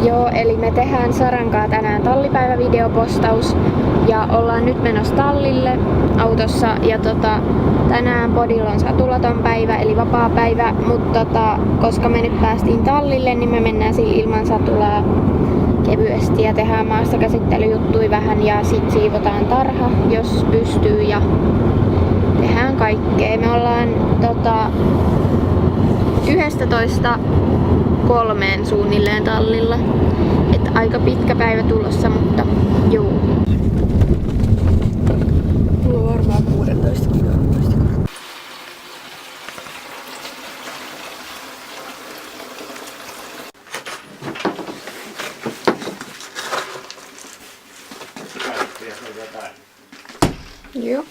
Joo, eli me tehdään Sarankaa tänään tallipäivävideopostaus ja ollaan nyt menossa tallille autossa ja tänään Podilla on satulaton päivä eli vapaa päivä, mutta koska me nyt päästiin tallille, niin me mennään sillä ilman satulaa kevyesti ja tehdään maastokäsittelyjuttui vähän ja sit siivotaan tarha, jos pystyy ja tehdään kaikkea. Me ollaan 11:03 suunnilleen tallilla. Että aika pitkä päivä tulossa, mutta juu. Mulla on varmaan 16 kortti. Joo.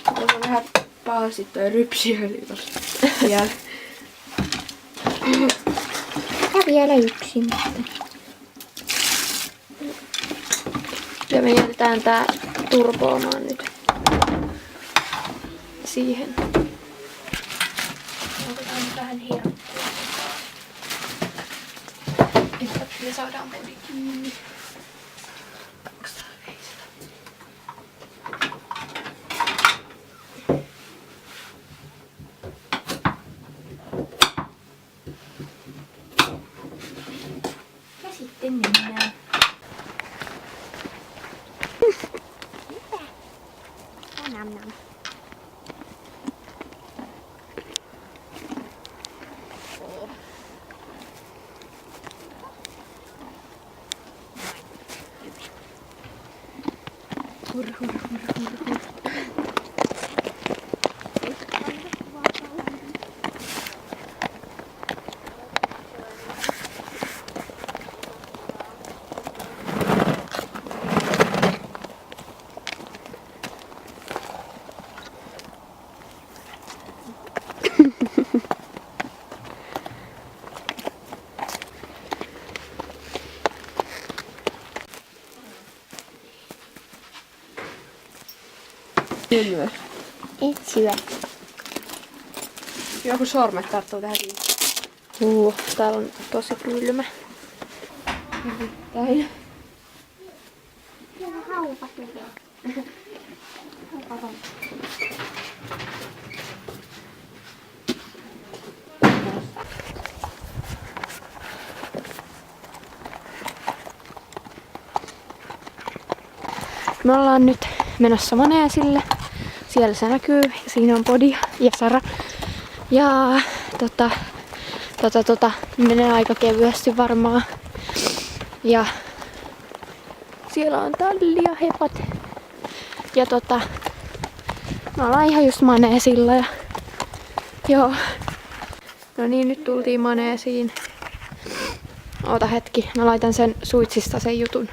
Tässä on vähän pahasti toi rypsiöljy tossa vielä. Ja vielä yksi. Ja me jätetään tää turboamaan nyt siihen. Otetaan vähän hirttua. Että me saadaan podi kiinni. Ja sitten mennään. Nam nam. Hur. Kylmä. Et syö. Joku sormet tarttuu tähän kiinni. Täällä on tosi kylmä. Tähän. Siellä haupa tulee. Me ollaan nyt menossa Maneesille. Siellä se näkyy. Siinä on Podi ja Sara. Ja menee aika kevyesti varmaan. Ja siellä on talli ja hepat. Ja me ollaan ihan just Maneesilla. Ja joo. No niin, nyt tultiin Maneesiin. Oota hetki, mä laitan sen suitsista sen jutun.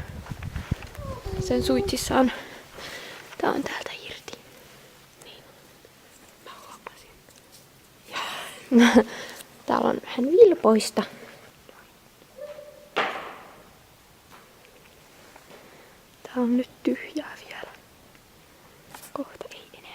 Sen suitsissa on. Tää on täältä irti. Niin. Mä huomasin. Ja. Täällä on vähän vilpoista. Tää on nyt tyhjää vielä. Kohta ei enää.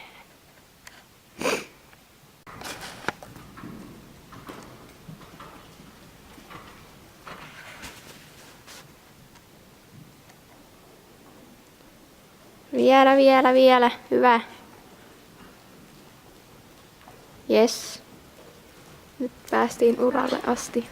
Vielä. Hyvä. Yes. Nyt päästiin uralle asti.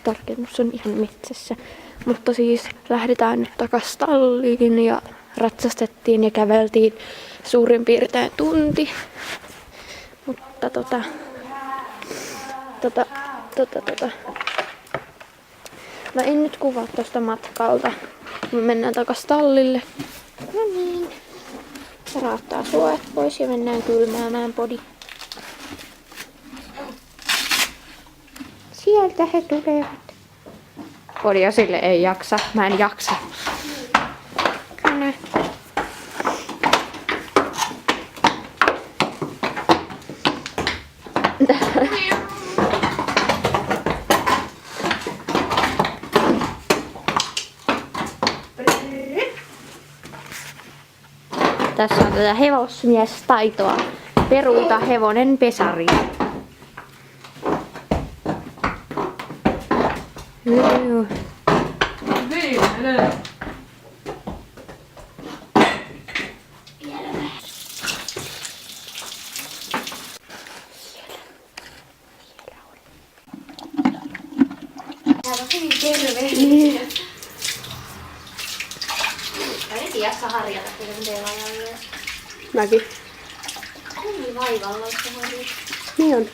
tarkennus on ihan metsässä. Mutta siis lähdetään nyt takas talliin ja ratsastettiin ja käveltiin suurin piirtein tunti. Mutta mä en nyt kuvaa tosta matkalta. Me mennään takas tallille. No niin. Raattaa suojat pois ja mennään kylmäämään podi. Sieltä he tulevat. Podia sille ei jaksa. Mä en jaksa. Kyllä. Tässä on tätä hevosmiestaitoa. Peruuta hevonen pesari. Täällä on hyvin terve. Mä en tiedä harjata, kun teillä on. Mäkin. Niin vaivalla se harjata. Niin on.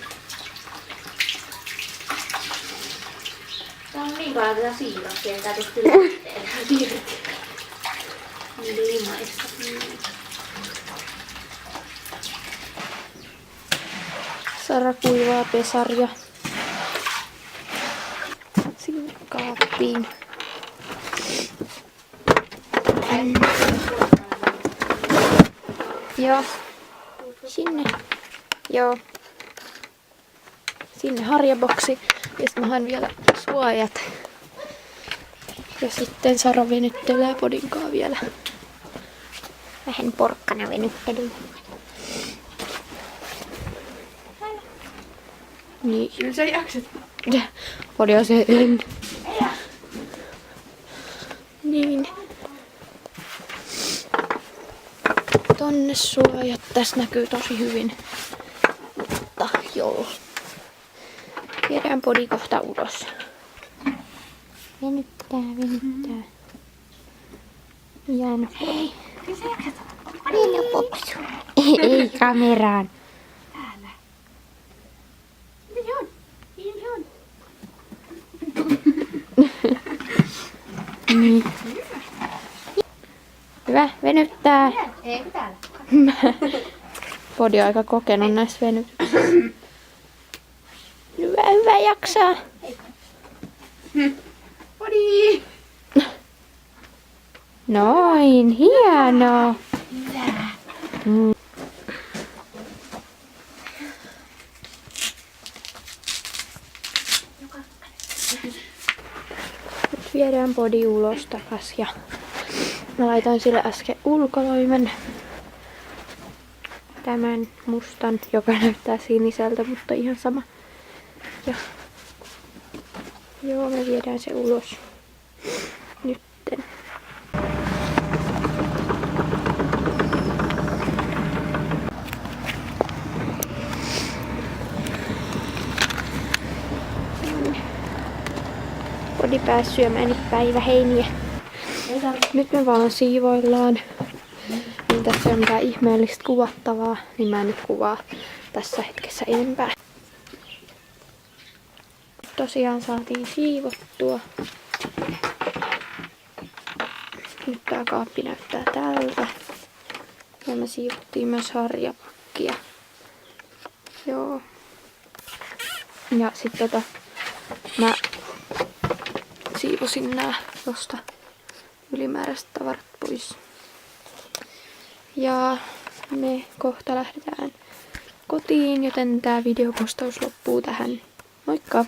Tää on niin paljon tätä siirroksia, että pystyy lähteemään irti. Niin limaista. Sara kuivaa pesaria. Sinne kaappiin. Joo. Sinne. Joo. Sinne harjaboksi. Ja sitten mä haen vielä suojat. Ja sitten Sara venyttelee podinkaa vielä. Vähän porkkana venyttelyä. Niin. Kyllä sä jaksat. Podia se en. Niin. Tonne suojat. Tässä näkyy tosi hyvin. Mutta joo. Viedään podi kohta ulos. Venyttää. Jäänyt podi. Niin popsu. Ei kameraan. Täällä. Niin on. Niin on. Niin. Hyvä, venyttää. Ei täällä. Podi on aika kokenut näissä venytyksissä. Hyvä jaksaa. Podi! Noin, hienoa. Nyt viedään podi ulos takas ja mä laitoin sille äsken ulkoloimen. Tämän mustan, joka näyttää siniseltä, mutta ihan sama. Ja joo, me viedään se ulos nytten. Podi pääsi syömään nyt päiväheiniä. Nyt me vaan siivoillaan. Niin tässä on mitään ihmeellistä kuvattavaa, niin mä en nyt kuvaa tässä hetkessä enempää. Tosiaan saatiin siivottua. Nyt tää kaappi näyttää tältä. Ja me siivottiin myös harjapakkia. Joo. Ja sitten mä siivosin nää tosta ylimääräiset tavarat pois. Ja me kohta lähdetään kotiin, joten tää videopostaus loppuu tähän. Moikka!